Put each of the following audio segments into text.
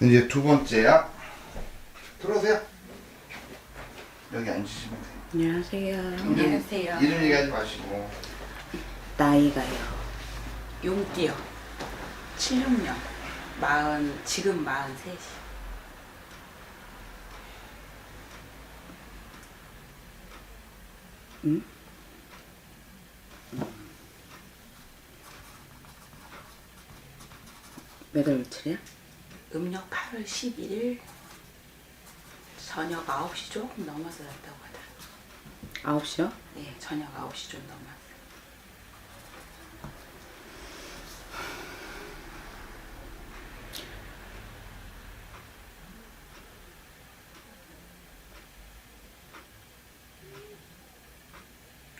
이제 두 번째야. 들어오세요. 여기 앉으시면 돼요. 안녕하세요. 안녕하세요. 이름 얘기하지 마시고. 나이가요. 용띠요. 76년. 지금 43시. 응? 몇월 며칠이야? 음력 8월 11일 저녁 9시 조금 넘어서 났다고 하더라고요. 9시요? 네, 저녁 9시 좀 넘어서.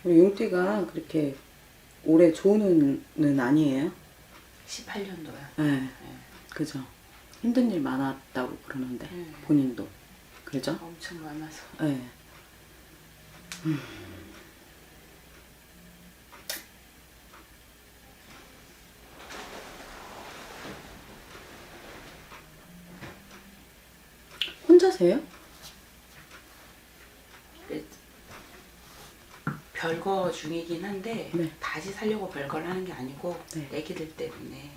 우리 용띠가 그렇게 올해 좋은 운은 아니에요? 18년도요. 네. 그죠. 힘든 일 많았다고 그러는데 본인도 그죠? 엄청 많아서. 네. 혼자세요? 별거 중이긴 한데 네. 다시 살려고 별걸 하는 게 아니고 네. 애기들 때문에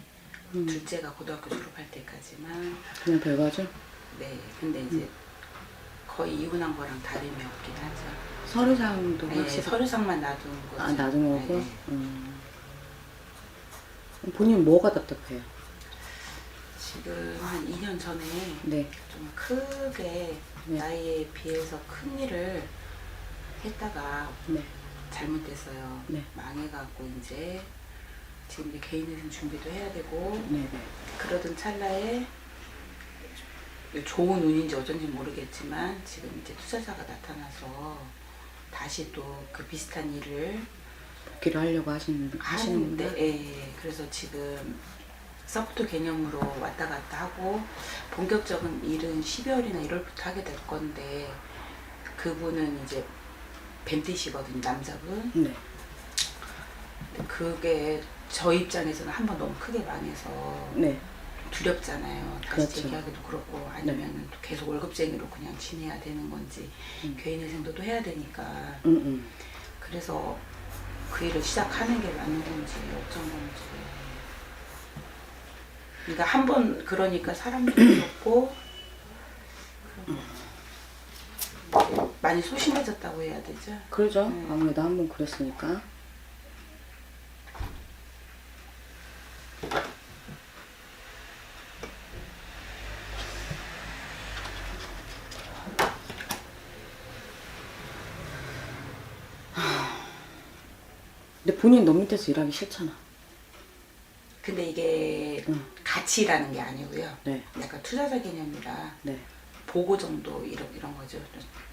둘째가 고등학교 졸업할 때까지만 그냥 별거죠? 네. 근데 이제 거의 이혼한 거랑 다름이 없긴 하죠. 서류상도 네, 확실히 서류상만 놔둔 거죠. 아, 놔둔 거고? 네. 본인 뭐가 답답해요? 지금 한 2년 전에 네. 좀 크게 네. 나이에 비해서 큰 일을 했다가 네. 잘못됐어요. 네. 망해갖고 이제 지금 이제 개인회생 준비도 해야 되고 네네. 그러던 찰나에 좋은 운인지 어쩐지 모르겠지만 지금 이제 투자자가 나타나서 다시 또 그 비슷한 일을 복귀를 하려고 하시는구나. 하는데, 예, 그래서 지금 서포트 개념으로 왔다 갔다 하고 본격적인 일은 12월이나 1월부터 하게 될 건데 그분은 이제 뱀띠시거든요, 남자분. 네. 근데 그게 저 입장에서는 한번 너무 크게 망해서 네. 두렵잖아요. 다시 그렇죠. 재기하기도 그렇고 아니면 또 계속 월급쟁이로 그냥 지내야 되는 건지 개인회생도 또 해야 되니까 그래서 그 일을 시작하는 게 맞는 건지 어쩐 건지. 그러니까 한 번 그러니까 사람도 그렇고 많이 소심해졌다고 해야 되죠. 그러죠. 아무래도 한 번 그랬으니까. 근데 본인 너 밑에서 일하기 싫잖아. 근데 이게 같이 일하는 게 아니고요. 네. 약간 투자자 개념이라 네. 보고 정도 이런 거죠.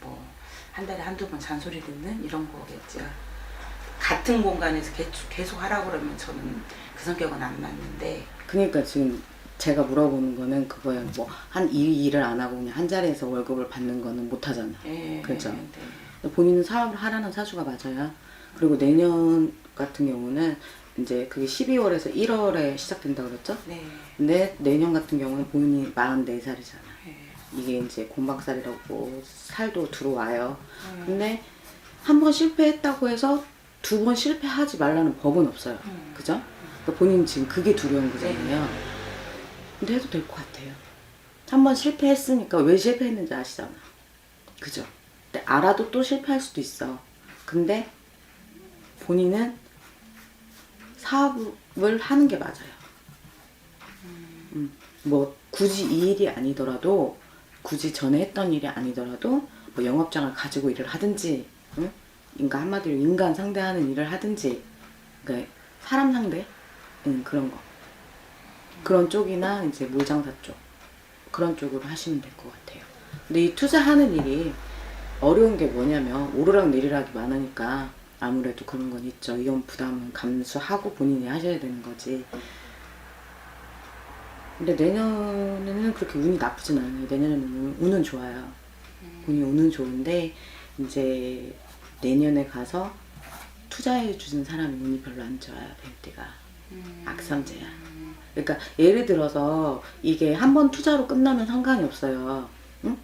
뭐 한 달에 한두 번 잔소리 듣는 이런 거겠죠. 같은 공간에서 계속 하라고 그러면 저는 그 성격은 안 맞는데. 그러니까 지금 제가 물어보는 거는 그거예요. 뭐 이 일을 안 하고 그냥 한 자리에서 월급을 받는 거는 못 하잖아. 예, 그렇죠. 네. 본인은 사업을 하라는 사주가 맞아요. 그리고 내년 같은 경우는 이제 그게 12월에서 1월에 시작된다 그랬죠? 네. 근데 내년 같은 경우는 본인이 44살이잖아. 네. 이게 이제 곤박살이라고 살도 들어와요. 근데 한 번 실패했다고 해서 두 번 실패하지 말라는 법은 없어요. 그죠? 그러니까 본인 지금 그게 두려운 거잖아요. 근데 해도 될 것 같아요. 한 번 실패했으니까 왜 실패했는지 아시잖아. 그죠? 근데 알아도 또 실패할 수도 있어. 근데 본인은 사업을 하는 게 맞아요. 뭐 굳이 이 일이 아니더라도 굳이 전에 했던 일이 아니더라도 뭐 영업장을 가지고 일을 하든지 응? 그러니까 한마디로 인간 상대하는 일을 하든지 그러니까 사람 상대 그런 거 그런 쪽이나 이제 물장사 쪽 그런 쪽으로 하시면 될 것 같아요. 근데 이 투자하는 일이 어려운 게 뭐냐면 오르락 내리락이 많으니까 아무래도 그런 건 있죠. 위험 부담은 감수하고 본인이 하셔야 되는 거지. 근데 내년에는 그렇게 운이 나쁘진 않아요. 내년에는 운은 좋아요. 본인 운은 좋은데 이제 내년에 가서 투자해 주는 사람이 운이 별로 안 좋아요. 뱀띠가. 악선제야. 그러니까 예를 들어서 이게 한 번 투자로 끝나면 상관이 없어요. 응?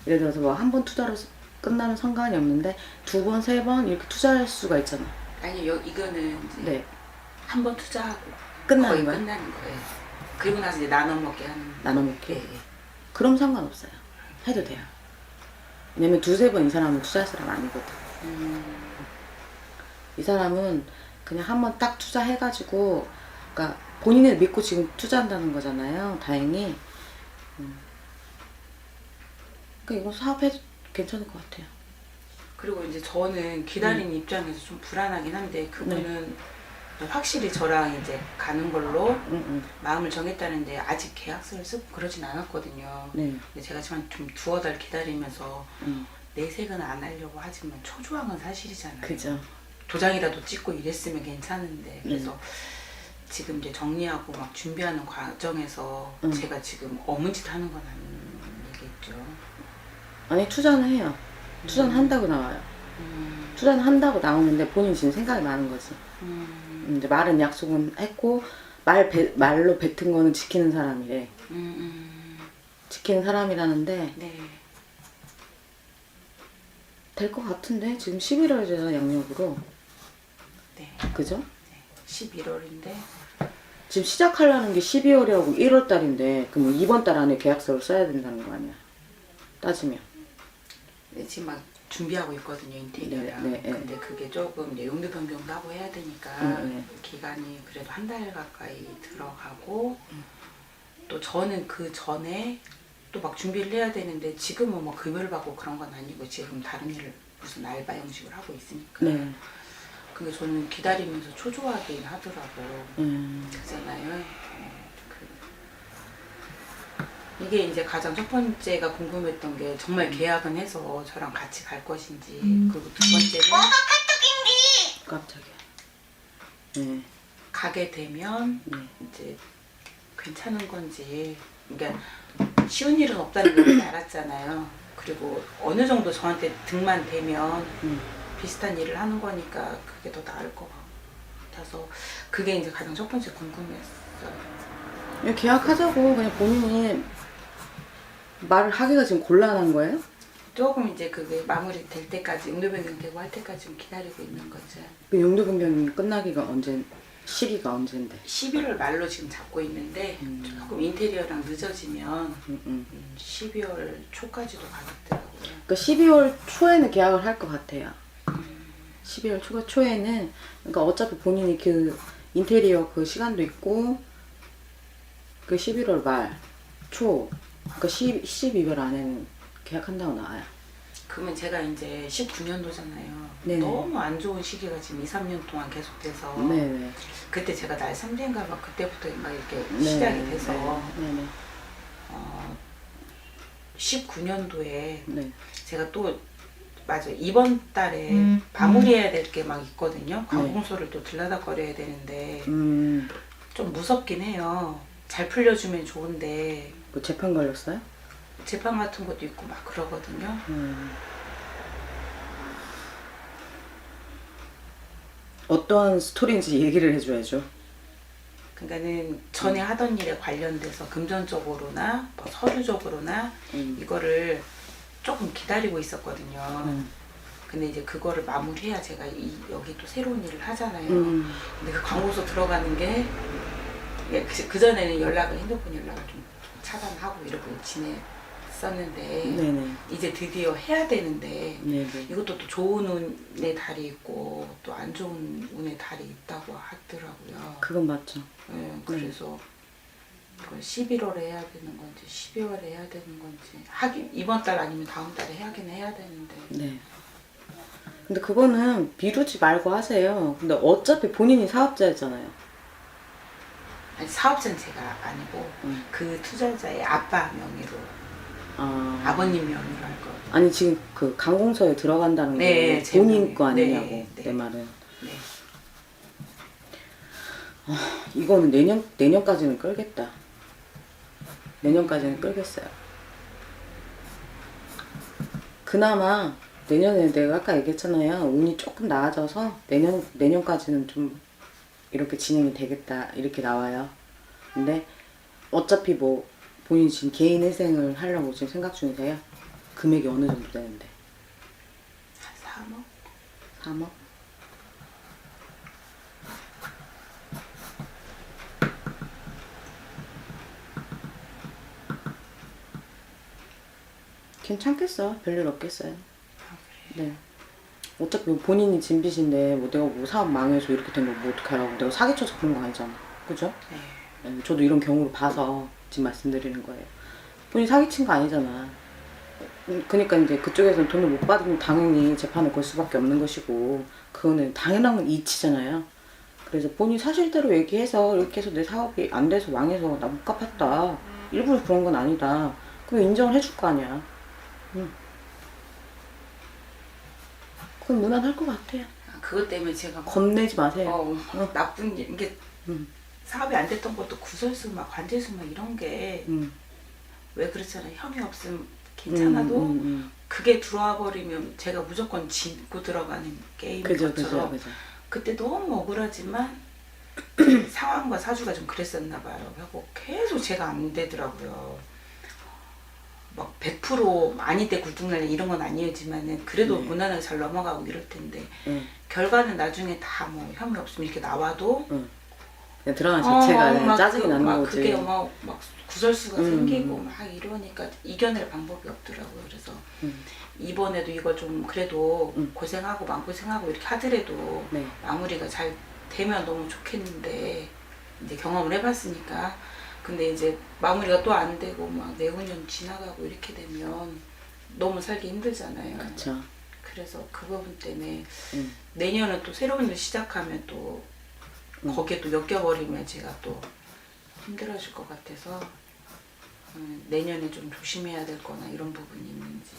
예를 들어서 뭐 한 번 투자로 끝나면 상관이 없는데 두 번, 세 번 이렇게 투자할 수가 있잖아. 아니 이거는 이제 네. 한 번 투자하고 끝나는 거의 거야? 끝나는 거예요. 그리고 나서 이제 나눠 먹게 하는. 나눠 먹기? 예, 예. 그럼 상관없어요. 해도 돼요. 왜냐면 두세 번 이 사람은 투자할 사람 아니거든. 이 사람은 그냥 한 번 딱 투자해가지고, 그러니까 본인을 믿고 지금 투자한다는 거잖아요. 다행히. 그러니까 이거 사업해도 괜찮을 것 같아요. 그리고 이제 저는 기다리는 입장에서 좀 불안하긴 한데 그분은 확실히 저랑 이제 가는 걸로 마음을 정했다는데 아직 계약서를 쓰고 그러진 않았거든요. 네. 근데 제가 지금 좀 두어 달 기다리면서 내색은 안 하려고 하지만 초조한 사실이잖아요. 그죠. 도장이라도 찍고 이랬으면 괜찮은데 그래서 지금 이제 정리하고 막 준비하는 과정에서 제가 지금 어문짓 하는 건 아니겠죠. 아니, 투자는 해요. 투자는 한다고 나와요. 투자는 한다고 나오는데 본인이 지금 생각이 많은 거지. 이제 말은 약속은 했고, 말로 뱉은 거는 지키는 사람이래. 지키는 사람이라는데, 네. 될 것 같은데? 지금 11월이잖아, 양력으로. 네. 그죠? 11월인데 지금 시작하려는 게 12월이하고 1월 달인데, 그럼 이번 달 안에 계약서를 써야 된다는 거 아니야? 따지면. 지금 막 준비하고 있거든요, 인테리어랑. 네, 네, 근데 그게 조금 이제 용도 변경도 하고 해야 되니까 기간이 그래도 한 달 가까이 들어가고 또 저는 그 전에 또 막 준비를 해야 되는데 지금은 뭐 급여를 받고 그런 건 아니고 지금 다른 일을 무슨 알바 형식으로 하고 있으니까. 네. 근데 저는 기다리면서 초조하긴 하더라고. 그잖아요. 이게 이제 가장 첫 번째가 궁금했던 게 정말 계약은 해서 저랑 같이 갈 것인지 그리고 두 번째는 깜짝이야. 네. 가게 되면 네. 이제 괜찮은 건지 그러니까 쉬운 일은 없다는 걸 알았잖아요. 그리고 어느 정도 저한테 등만 대면 비슷한 일을 하는 거니까 그게 더 나을 것 같아서 그게 이제 가장 첫 번째 궁금했어요. 그냥 계약하자고 그냥 본인이 말을 하기가 지금 곤란한 거예요? 조금 이제 그게 마무리 될 때까지 용도 변경 되고 할 때까지 좀 기다리고 있는 거죠. 그 용도 변경이 끝나기가 시기가 언젠데? 11월 말로 지금 잡고 있는데 조금 인테리어랑 늦어지면 12월 초까지도 가겠더라고요. 그러니까 12월 초에는 계약을 할 것 같아요. 12월 초에는 그러니까 어차피 본인이 그 인테리어 그 시간도 있고 그 11월 말 초 그러니까 12월 안에는 계약한다고 나와요. 그러면 제가 이제 19년도잖아요. 네네. 너무 안 좋은 시기가 지금 2, 3년 동안 계속돼서 네네. 그때 제가 날 3대인가 막 그때부터 막 이렇게 네. 시작이 돼서 네네. 19년도에 네. 제가 또 맞아 이번 달에 마무리해야 될 게 막 있거든요. 관공서를 또 들여다거려야 되는데 좀 무섭긴 해요. 잘 풀려주면 좋은데 그 재판 걸렸어요? 재판 같은 것도 있고 막 그러거든요. 어떠한 스토리인지 얘기를 해줘야죠. 그러니까는 전에 하던 일에 관련돼서 금전적으로나 뭐 서류적으로나 이거를 조금 기다리고 있었거든요. 근데 이제 그거를 마무리해야 제가 여기 또 새로운 일을 하잖아요. 근데 그 광고서 들어가는 게 그전에는 핸드폰 연락을 좀 차단하고 이러고 지냈었는데 네네. 이제 드디어 해야 되는데 네네. 이것도 또 좋은 운의 달이 있고 또 안 좋은 운의 달이 있다고 하더라고요. 그건 맞죠. 네, 그래서 그걸 11월에 해야 되는 건지 12월에 해야 되는 건지 하긴 이번 달 아니면 다음 달에 하긴 해야 되는데 네. 근데 그거는 미루지 말고 하세요. 근데 어차피 본인이 사업자였잖아요. 아니, 사업자는 제가 아니고 그 투자자의 아빠 명의로 아버님 명의로 할 거. 아니 지금 그 강공서에 들어간다는 네, 게 제 본인 명의. 거 아니냐고 네, 네. 내 말은. 네. 이거는 내년까지는 끌겠다. 내년까지는 끌겠어요. 그나마 내년에 내가 아까 얘기했잖아요. 운이 조금 나아져서 내년까지는 좀 이렇게 진행이 되겠다 이렇게 나와요. 근데 어차피 뭐 본인이 지금 개인 회생을 하려고 지금 생각 중이세요? 금액이 어느 정도 되는데? 한 3억? 3억? 괜찮겠어. 별일 없겠어요. 네. 어차피 본인이 진 빚인데 뭐 내가 뭐 사업 망해서 이렇게 된 거 뭐 어떡하라고. 내가 사기쳐서 그런 거 아니잖아. 그죠? 네. 네, 저도 이런 경우를 봐서 지금 말씀드리는 거예요. 본인이 사기친 거 아니잖아. 그러니까 이제 그쪽에서는 돈을 못 받으면 당연히 재판을 걸 수밖에 없는 것이고 그거는 당연한 이치잖아요. 그래서 본인 사실대로 얘기해서 이렇게 해서 내 사업이 안 돼서 망해서 나 못 갚았다. 일부러 그런 건 아니다. 그럼 인정을 해줄 거 아니야. 그건 무난할 것 같아요. 그것 때문에 제가 막 겁내지 마세요. 나쁜 이게 음. 사업이 안 됐던 것도 구설수 막 관제수 막 이런 게 왜 음. 그렇잖아요. 혐의 없으면 괜찮아도 그게 들어와 버리면 제가 무조건 짓고 들어가는 게임 그죠, 것처럼 그죠, 그죠. 그때 너무 억울하지만 상황과 사주가 좀 그랬었나 봐요. 하고 계속 제가 안 되더라고요. 막 100% 아니다 굴뚝날려 이런 건 아니었지만은 그래도 네. 무난하게 잘 넘어가고 이럴 텐데 응, 결과는 나중에 다 뭐 혐의 없으면 이렇게 나와도 응. 그냥 드라마 자체가 그냥 막 짜증이 나는 막 거지. 그게 막 구설수가 음. 생기고 막 이러니까 이겨낼 방법이 없더라고요. 그래서 이번에도 이거 좀 그래도 고생하고 마음고생하고 이렇게 하더라도 네. 마무리가 잘 되면 너무 좋겠는데 이제 경험을 해봤으니까 근데 이제 마무리가 또 안 되고 막 내후년 지나가고 이렇게 되면 너무 살기 힘들잖아요. 그쵸. 그래서 그 부분 때문에 응. 내년은 또 새로운 일 시작하면 또 거기에 또 엮여버리면 제가 또 힘들어질 것 같아서 내년에 좀 조심해야 될 거나 이런 부분이 있는지.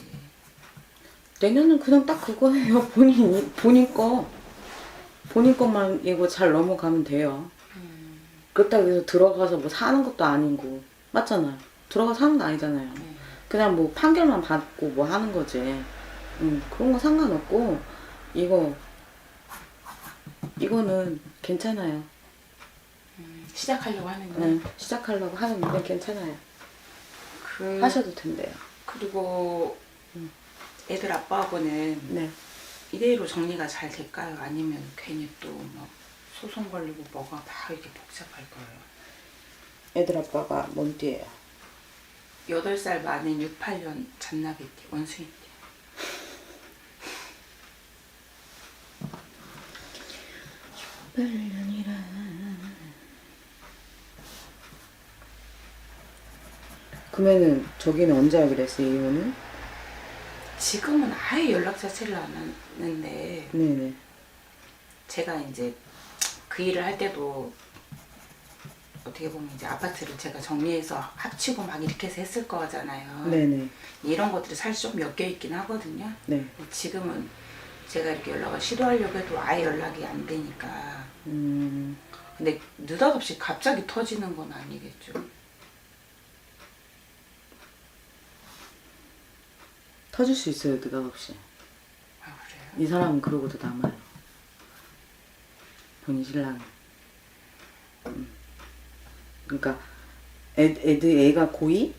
내년은 그냥 딱 그거예요. 본인 것만 이거 잘 넘어가면 돼요. 그렇다고 해서 들어가서 뭐 사는 것도 아니고 맞잖아요. 들어가서 사는 거 아니잖아요. 그냥 뭐 판결만 받고 뭐 하는 거지. 그런 거 상관없고 이거는 괜찮아요. 시작하려고 하는 거. 시작하려고 하는데 괜찮아요. 그 하셔도 된대요. 그리고 애들 아빠하고는 네. 이대로 정리가 잘 될까요? 아니면 괜히 또 막 소송 걸리고 뭐가 막 이렇게 복잡할 거예요? 애들 아빠가 뭔 띠예요? 8살 만인 68년 잔나비띠 원숭이띠. 그러면은 저기는 언제 하기로 했어요, 이혼은? 지금은 아예 연락 자체를 안 하는데 네네. 제가 이제 그 일을 할 때도 어떻게 보면 이제 아파트를 제가 정리해서 합치고 막 이렇게 해서 했을 거잖아요. 네네. 이런 것들이 사실 좀 엮여 있긴 하거든요. 네. 지금은 제가 이렇게 연락을 시도하려고 해도 아예 연락이 안 되니까. 근데 느닷없이 갑자기 터지는 건 아니겠죠. 터질 수 있어요, 느닷없이. 아 그래요? 이 사람은 그러고도 남아요. 본인 신랑. 그러니까 애가 고2?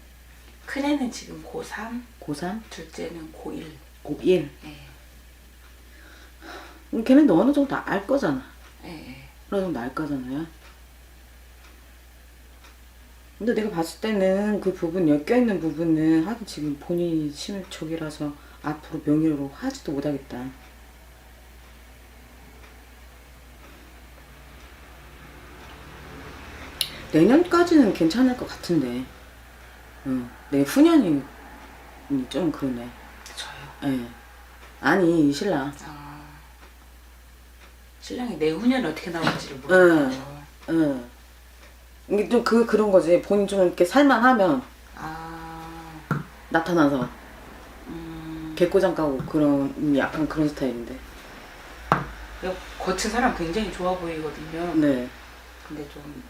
큰애는 지금 고3, 고3? 둘째는 고1. 고1? 네. 걔네도 어느 정도 알 거잖아. 네. 어느 정도 알 거잖아요. 근데 내가 봤을 때는 그 부분, 엮여있는 부분은 하긴 지금 본인이 치매촉이라서 앞으로 명의로 하지도 못하겠다. 내년까지는 괜찮을 것 같은데. 내후년이 좀 그러네. 저요? 예. 아니, 이 신랑. 신랑이 내후년에 어떻게 나올지를 모르겠어요. 이게 좀 그런 거지. 본인 좀 이렇게 살만하면 아, 나타나서 개꼬장 까고 그런, 약간 그런 스타일인데. 겉은 사람 굉장히 좋아 보이거든요. 네. 근데 좀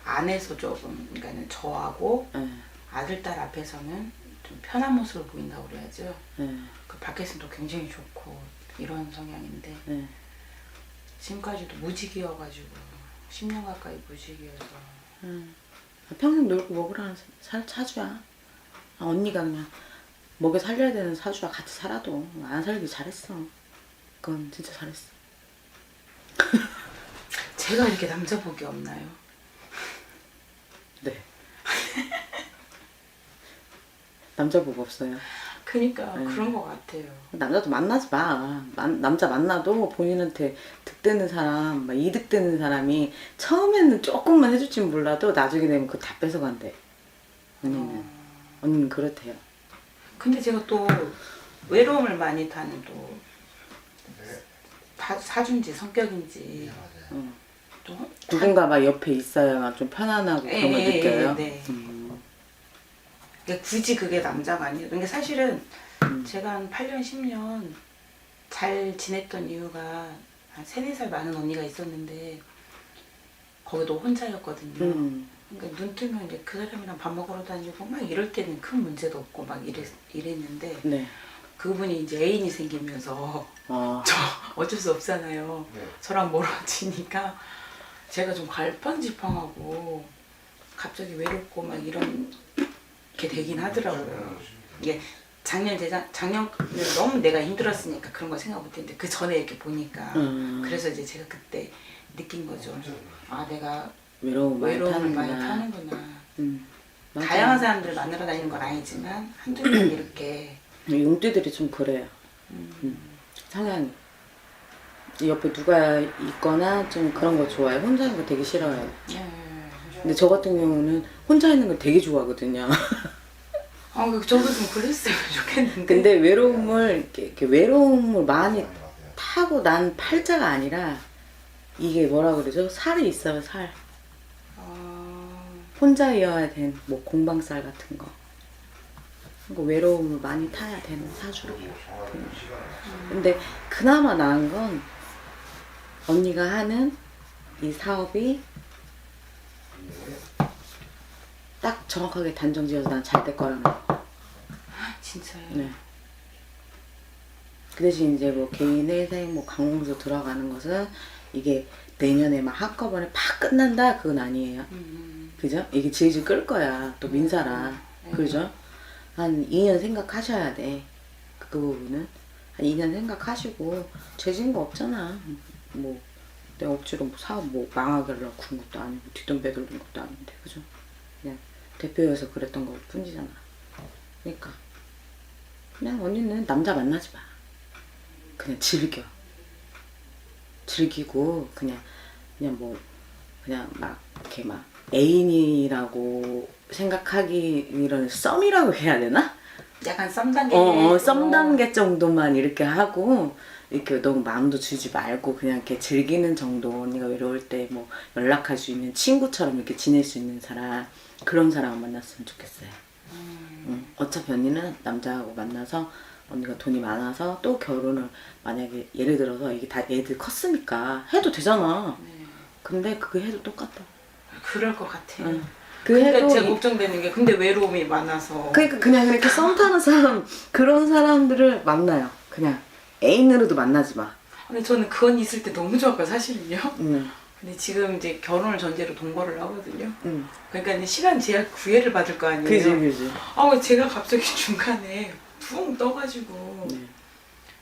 안에서 조금, 그러니까는 저하고 예. 아들, 딸 앞에서는 좀 편한 모습을 보인다고 그래야죠. 예. 그 밖에서는 또 굉장히 좋고 이런 성향인데 예. 지금까지도 무직이어가지고 10년 가까이 무직이어서. 평생 놀고 먹으라는 사주야. 언니가 그냥 먹여 살려야 되는 사주야. 같이 살아도 안 살길 잘했어. 그건 진짜 잘했어. 제가 이렇게 남자 복이 없나요? 네. 남자 복 없어요. 그니까 네. 그런 것 같아요. 남자도 만나지 마. 남자 만나도 본인한테 득되는 사람, 막 이득되는 사람이 처음에는 조금만 해줄진 몰라도 나중에 되면 그거 다 뺏어간대. 언니는 그렇대요. 근데 제가 또 외로움을 많이 타는 또 사주인지 성격인지 또 누군가 막 옆에 있어야 좀 편안하고 그런 걸 느껴요. 네. 그러니까 굳이 그게 남자가 아니에요. 그러니까 사실은 제가 한 8년, 10년 잘 지냈던 이유가 한 3, 4살 많은 언니가 있었는데 거기도 혼자였거든요. 그러니까 눈 뜨면 이제 그 사람이랑 밥 먹으러 다니고 막 이럴 때는 큰 문제도 없고 막 이랬는데 네. 그분이 이제 애인이 생기면서 저 어쩔 수 없잖아요. 네. 저랑 멀어지니까 제가 좀 갈팡질팡하고 갑자기 외롭고 막 이런 게 되긴 하더라고요. 이게 작년에 너무 내가 힘들었으니까 그런 거 생각 못했는데 그 전에 이렇게 보니까 그래서 이제 제가 그때 느낀 거죠. 아 내가 외로움을 많이 타는구나. 타는구나. 맞아. 다양한 사람들 만나러 다니는 건 아니지만 한두 명 이렇게 용띠들이 좀 그래요. 성향이. 옆에 누가 있거나 좀 그런 거 좋아해요. 혼자 있는 거 되게 싫어해요. 근데 저 같은 경우는 혼자 있는 걸 되게 좋아하거든요. 저도 좀 그랬으면 좋겠는데. 근데 외로움을 이렇게 외로움을 많이 타고 난 팔자가 아니라 이게 뭐라 그러죠? 살이 있어요, 살. 혼자여야 된 뭐 공방살 같은 거. 그러니까 외로움을 많이 타야 되는 사주래요. 근데 그나마 나은 건 언니가 하는 이 사업이 딱 정확하게 단정지어서 난 잘 될 거라는 거. 진짜요? 네. 그 대신 이제 뭐 개인 회사에 뭐 강공서 들어가는 것은 이게 내년에 막 한꺼번에 팍 끝난다 그건 아니에요. 그죠? 이게 질질 끌 거야. 또 민사라. 그죠? 한 2년 생각하셔야 돼. 그 부분은. 한 2년 생각하시고 죄진 거 없잖아. 뭐 내 억지로 뭐 사업 뭐 망하게 하려고 그런 것도 아니고 뒷돈 빼돌린 것도 아닌데. 그죠? 그냥 대표여서 그랬던 걸 뿐이잖아. 그러니까 그냥 언니는 남자 만나지 마. 그냥 즐기고 그냥 뭐 그냥 막 이렇게 막 애인이라고 생각하기 이런 썸이라고 해야 되나? 약간 썸 단계. 썸 단계 정도만 이렇게 하고 이렇게 너무 마음도 주지 말고 그냥 이렇게 즐기는 정도. 언니가 외로울 때 뭐 연락할 수 있는 친구처럼 이렇게 지낼 수 있는 사람, 그런 사람을 만났으면 좋겠어요. 어차피 언니는 남자하고 만나서 언니가 돈이 많아서 또 결혼을 만약에 예를 들어서 이게 다 애들 컸으니까 해도 되잖아. 근데 그거 해도 똑같다. 그럴 것 같아요. 그러니까 제가 걱정되는 게 근데 외로움이 많아서. 그러니까 그냥 이렇게 썸 타는 사람 그런 사람들을 만나요. 그냥 애인으로도 만나지 마. 근데 저는 그 언니 있을 때 너무 좋았고 사실은요. 근데 지금 이제 결혼을 전제로 동거를 하거든요. 그러니까 이제 시간 제약 구애를 받을 거 아니에요. 그지. 제가 갑자기 중간에 붕 떠가지고.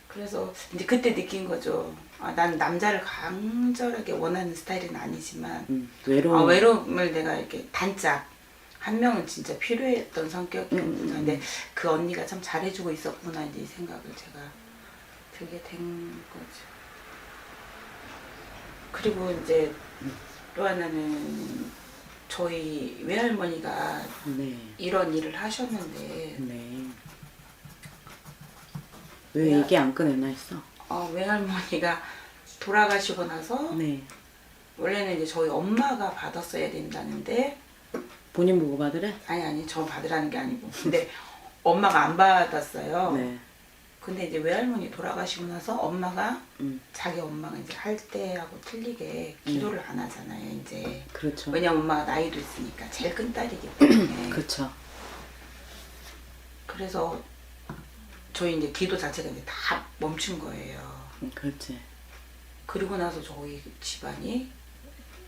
그래서 이제 그때 느낀 거죠. 난 남자를 간절하게 원하는 스타일은 아니지만 외로움을 내가 이렇게 단짝 한 명은 진짜 필요했던 성격이었구나. 근데 그 언니가 참 잘해주고 있었구나 이제 이 생각을 제가 들게 된 거죠. 그리고 이제 또 하나는 저희 외할머니가 이런 일을 하셨는데 왜 얘기 안 꺼내나 했어? 외할머니가 돌아가시고 나서 원래는 이제 저희 엄마가 받았어야 된다는데 본인 보고 받으래? 아니 저 받으라는 게 아니고 근데 엄마가 안 받았어요. 근데 이제 외할머니 돌아가시고 나서 엄마가 자기 엄마가 이제 할 때하고 틀리게 기도를 안 하잖아요. 이제 그렇죠. 왜냐면 엄마가 나이도 있으니까 제일 큰 딸이기 때문에. 그렇죠. 그래서 저희 이제 기도 자체가 이제 다 멈춘 거예요. 그렇지. 그리고 나서 저희 집안이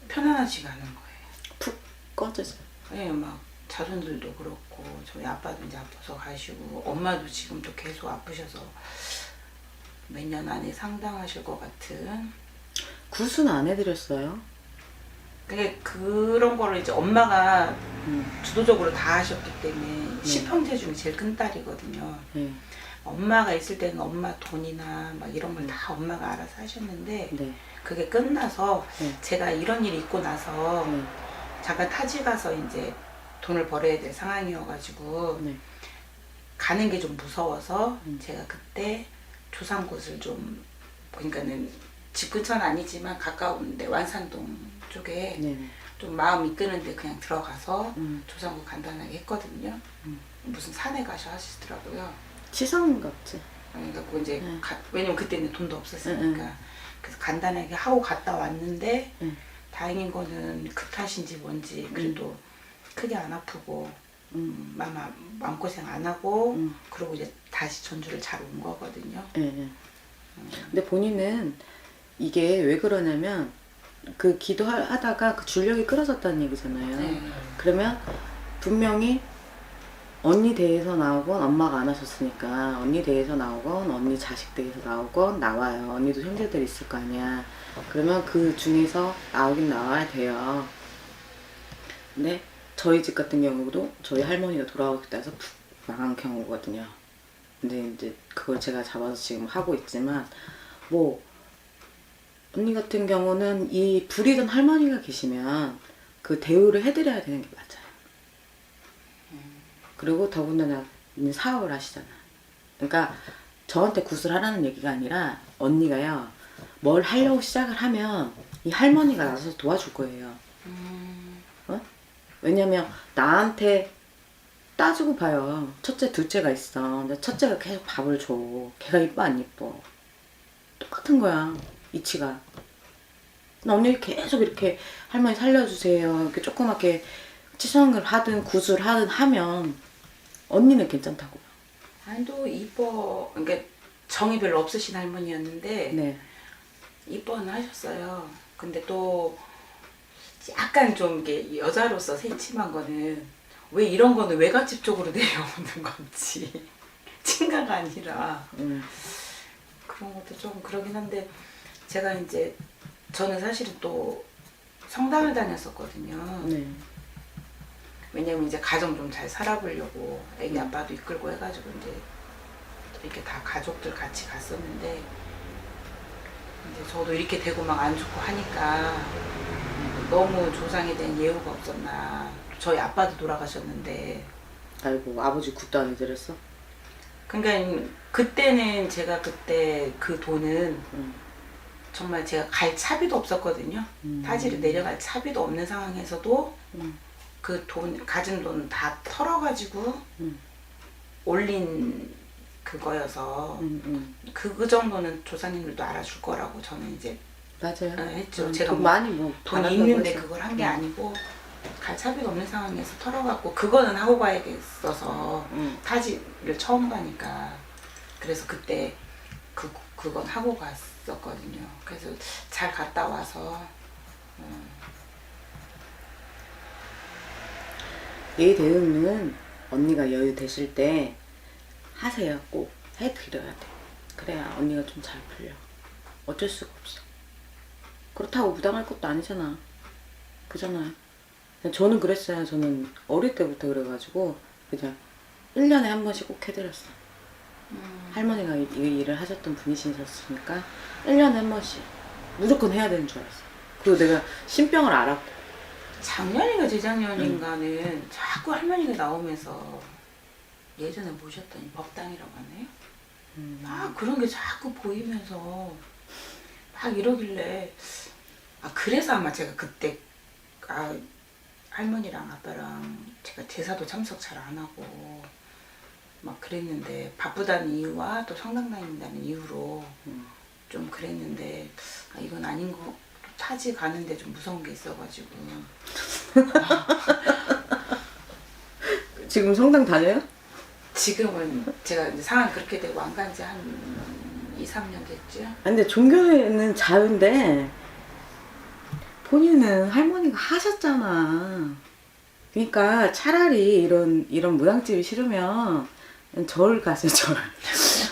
편안하지가 않은 거예요. 푹 꺼져서. 예, 막 자손들도 그렇고 저희 아빠도 이제 아파서 가시고 엄마도 지금도 계속 아프셔서 몇 년 안에 상당하실 것 같은. 구순 안 해드렸어요? 그게 그런 거를 이제 엄마가 음. 주도적으로 다 하셨기 때문에 10형제 중에 제일 큰 딸이거든요. 네. 엄마가 있을 때는 엄마 돈이나 막 이런 걸 다 엄마가 알아서 하셨는데 네. 그게 끝나서 네. 제가 이런 일이 있고 나서 네. 잠깐 타지 가서 이제 돈을 벌어야 될 상황이어가지고 네. 가는 게 좀 무서워서 음. 제가 그때 조상굿을 좀, 그러니까는 집 근처는 아니지만 가까운데 완산동 쪽에 네. 좀 마음 이끄는데 그냥 들어가서 조상굿 간단하게 했거든요. 무슨 산에 가셔 하시더라고요. 치성 같지? 그러니까 그 이제 응. 왜냐면 그때는 돈도 없었으니까. 응. 그래서 간단하게 하고 갔다 왔는데 응. 다행인 거는 그 탓인지 뭔지 그래도 크게 안 아프고 마음고생 안 하고 그리고 이제 다시 전주를 잘 온 거거든요. 네. 근데 본인은 이게 왜 그러냐면 그 기도하다가 그 줄력이 끊어졌다는 얘기잖아요. 네. 그러면 분명히 언니 대에서 나오건 엄마가 안 하셨으니까 언니 대에서 나오건 언니 자식 대에서 나오건 나와요. 언니도 형제들 있을 거 아니야. 그러면 그 중에서 나오긴 나와야 돼요. 근데 저희 집 같은 경우도 저희 할머니가 돌아오셨다 해서 푹 망한 경우거든요. 근데 이제 그걸 제가 잡아서 지금 하고 있지만 뭐 언니 같은 경우는 이 불이던 할머니가 계시면 그 대우를 해드려야 되는 게 맞아요. 그리고 더군다나 사업을 하시잖아. 그러니까 저한테 굿을 하라는 얘기가 아니라 언니가요 뭘 하려고 시작을 하면 이 할머니가 나서서 도와줄 거예요. 어? 왜냐면 나한테 따지고 봐요. 첫째 둘째가 있어. 근데 첫째가 계속 밥을 줘. 걔가 이뻐 안 이뻐? 똑같은 거야 이치가. 언니 계속 이렇게 할머니 살려주세요 이렇게 조그맣게 치성을 하든 굿을 하든 하면 언니는 괜찮다고. 아니 또 이뻐, 그러니까 정이 별로 없으신 할머니였는데 네. 이뻐는 하셨어요. 근데 또 약간 좀 이게 여자로서 새침한 거는 왜 이런 거는 외갓집 쪽으로 내려오는 건지 친가가 아니라 그런 것도 좀 그러긴 한데 제가 이제 저는 사실은 또 성당을 다녔었거든요. 네. 왜냐면 이제 가정 좀 잘 살아보려고 애기 아빠도 이끌고 해가지고 이제 이렇게 다 가족들 같이 갔었는데 이제 저도 이렇게 되고 막 안 좋고 하니까 너무 조상에 대한 예우가 없었나. 저희 아빠도 돌아가셨는데. 아이고 아버지 굿도 안 해드렸어? 그러니까 그때는 제가 그때 그 돈은 정말 제가 갈 차비도 없었거든요. 타지를 내려갈 차비도 없는 상황에서도 그 돈, 가진 돈 다 털어가지고 올린 그거여서 그 정도는 조상님들도 알아줄 거라고 저는 이제 맞아요. 했죠. 제가 돈 뭐 많이 뭐 돈이 있는데 그걸 한 게 아니고 갈 차비가 없는 상황에서 털어갖고 그거는 하고 가야겠어서 타지를 처음 가니까 그래서 그때 그건 하고 갔었거든요. 그래서 잘 갔다 와서 이 대응은 언니가 여유 되실 때 하세요. 꼭 해드려야 돼. 그래야 언니가 좀 잘 풀려. 어쩔 수가 없어. 그렇다고 부당할 것도 아니잖아. 그잖아요. 저는 그랬어요. 저는 어릴 때부터 그래가지고 그냥 1년에 한 번씩 꼭 해드렸어. 할머니가 이 일을 하셨던 분이셨으니까 1년에 한 번씩 무조건 해야 되는 줄 알았어. 그리고 내가 신병을 알았고. 작년인가 재작년인가는 자꾸 할머니가 나오면서 예전에 모셨더니 법당이라고 하네요. 막 그런 게 자꾸 보이면서 막 이러길래 그래서 아마 제가 그때 할머니랑 아빠랑 제가 제사도 참석 잘 안 하고 막 그랬는데 바쁘다는 이유와 또 성당 다닌다는 이유로 좀 그랬는데 이건 아닌 거. 타지 가는데 좀 무서운 게 있어가지고. 지금 성당 다녀요? 지금은 제가 이제 상황이 그렇게 되고 안 간 지 한 2, 3년 됐죠. 근데 종교는 자유인데 본인은 할머니가 하셨잖아. 그러니까 차라리 이런 무당집이 싫으면 절 가세요, 절.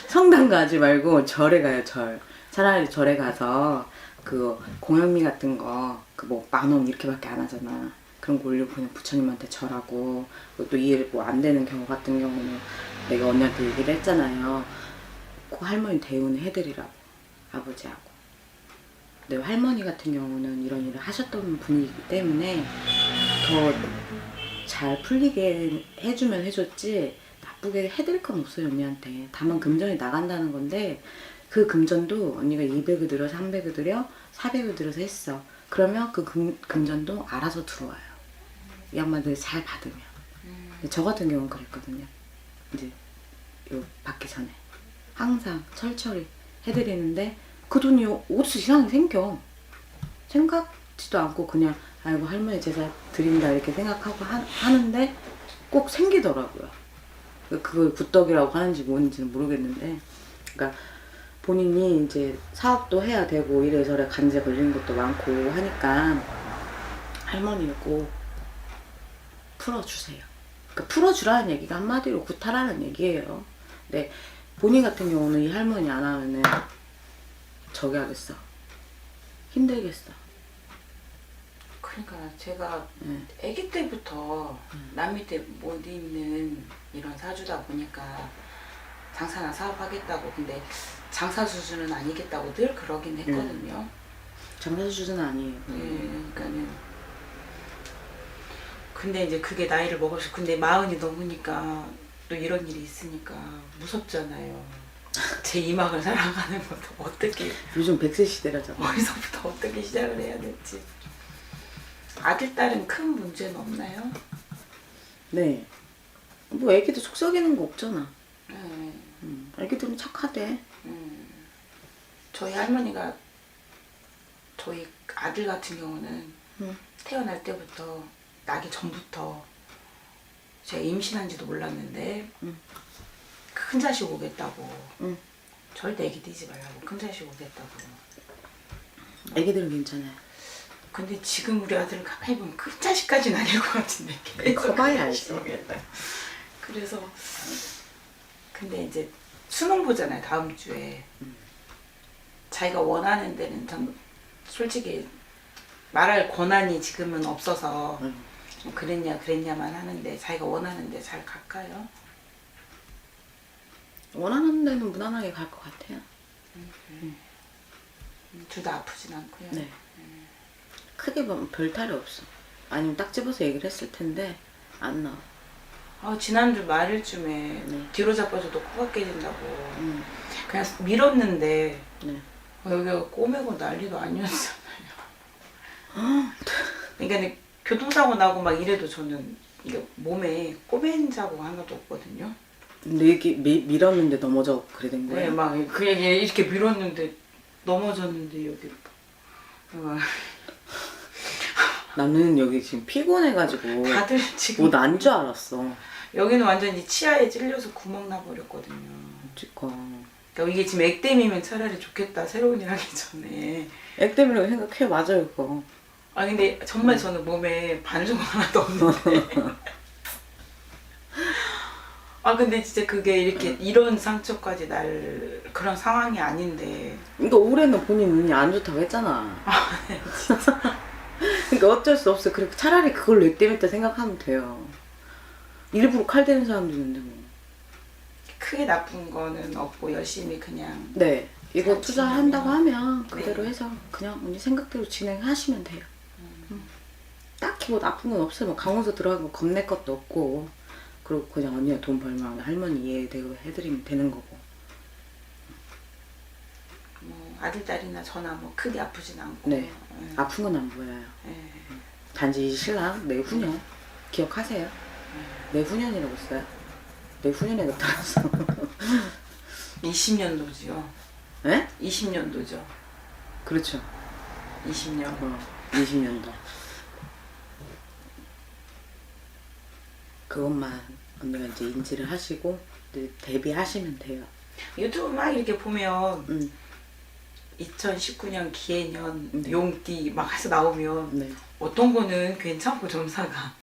성당 가지 말고 절에 가요, 절. 차라리 절에 가서 그 공양미 같은 거 그 뭐 10,000원 이렇게밖에 안 하잖아. 그런 거 올리고 그냥 부처님한테 절하고, 또 이해 뭐 안 되는 경우 같은 경우는 내가 언니한테 얘기를 했잖아요. 그 할머니 대우는 해드리라고, 아버지하고. 근데 할머니 같은 경우는 이런 일을 하셨던 분이기 때문에 더 잘 풀리게 해주면 해줬지 나쁘게 해드릴 건 없어요, 언니한테. 다만 금전이 나간다는 건데, 그 금전도 언니가 200을 들여 300을 들여 400을 들여서 했어. 그러면 그 금전도 알아서 들어와요, 이 양반들이 잘 받으면. 근데 저 같은 경우는 그랬거든요. 이제 요 받기 전에 항상 철저히 해드리는데 그 돈이 어디서 이상하게 생겨. 생각지도 않고 그냥 아이고 할머니 제사 드린다 이렇게 생각하고 하는데 꼭 생기더라고요. 그걸 굿덕이라고 하는지 뭔지는 모르겠는데, 그러니까 본인이 이제 사업도 해야 되고 이래저래 간제 걸리는 것도 많고 하니까 할머니를 꼭 풀어주세요. 그러니까 풀어주라는 얘기가 한마디로 굿하라는 얘기예요. 근데 본인 같은 경우는 이 할머니 안 하면은 저기 하겠어. 힘들겠어. 그러니까 제가 네. 아기 때부터 남 밑에 못 있는 이런 사주다 보니까 장사나 사업하겠다고, 근데 장사 수준은 아니겠다고 늘 그러긴 했거든요. 장사 수준은 아니에요. 그러니까는 근데 이제 그게 나이를 먹을수록, 근데 40이 넘으니까 또 이런 일이 있으니까 무섭잖아요. 제 이막을 살아가는 것도 어떻게, 요즘 100세 시대라잖아. 어디서부터 어떻게 시작을 해야 될지. 아들, 딸은 큰 문제는 없나요? 네. 뭐 애기도 속썩이는 거 없잖아. 네. 애기들은 착하대. 저희 할머니가, 저희 아들 같은 경우는 태어날 때부터, 나기 전부터 제가 임신한지도 몰랐는데 큰 자식 오겠다고, 절대 애기 띄지 말라고, 큰 자식 오겠다고. 애기들은 괜찮아요. 근데 지금 우리 아들은 가만히 보면 큰 자식까지는 아닐 것 같은데 계속 커봐야 큰 자식 알죠. 오겠다. 그래서 근데 이제 수능 보잖아요, 다음 주에. 자기가 원하는 데는 전 솔직히 말할 권한이 지금은 없어서 뭐 그랬냐만 하는데, 자기가 원하는 데 잘 갈까요? 원하는 데는 무난하게 갈 것 같아요. 둘 다 아프진 않고요. 네. 크게 보면 별 탈이 없어. 아니면 딱 집어서 얘기를 했을 텐데 안 나와. 지난주 말일쯤에 네. 뒤로 자빠져도 코가 깨진다고 그냥 밀었는데 네. 여기가 꼬매고 난리도 아니었잖아요. 그러니까 교통사고 나고 막 이래도 저는 이게 몸에 꼬맨 자국 하나도 없거든요. 근데 이게 밀었는데 넘어져 그래 된 네, 거예요? 막 그냥 이렇게 밀었는데 넘어졌는데 여기 막 나는 여기 지금 피곤해가지고 다들 지금 뭐 난 줄 알았어. 여기는 완전히 치아에 찔려서 구멍 나버렸거든요. 그러니까 이게 지금 액땜이면 차라리 좋겠다, 새로운 일 하기 전에. 액땜이라고 생각해. 맞아요 그거. 근데 정말 저는 몸에 반종 하나도 없는데 근데 진짜 그게 이렇게 이런 상처까지 날 그런 상황이 아닌데. 그러니까 올해는 본인 눈이 안 좋다고 했잖아. 네, 그러니까 어쩔 수 없어. 그리고 차라리 그걸 액땜했다 생각하면 돼요. 일부러 칼 대는 사람도 있는데 뭐. 크게 나쁜 거는 없고 열심히 그냥. 네. 이거 잘 투자한다고 진행하면. 하면 그대로 네. 해서 그냥 언니 생각대로 진행하시면 돼요. 딱히 뭐 나쁜 건 없어요. 뭐 강원도 들어가는 거 겁낼 것도 없고, 그리고 그냥 언니가 돈 벌면 할머니 이해되고 해드리면 되는 거고. 뭐 아들, 딸이나 저나 뭐 크게 아프진 않고. 네. 아픈 건 안 보여요. 네. 단지 신랑 내후년 기억하세요? 내후년이라고 써요. 내후년에 나타나서. 20년도죠. 네? 20년도죠. 그렇죠. 20년. 20년도. 그것만 언니가 이제 인지를 하시고 이제 대비하시면 돼요. 유튜브 막 이렇게 보면 2019년 기해년 네. 용띠 막 해서 나오면 네. 어떤 거는 괜찮고 점사가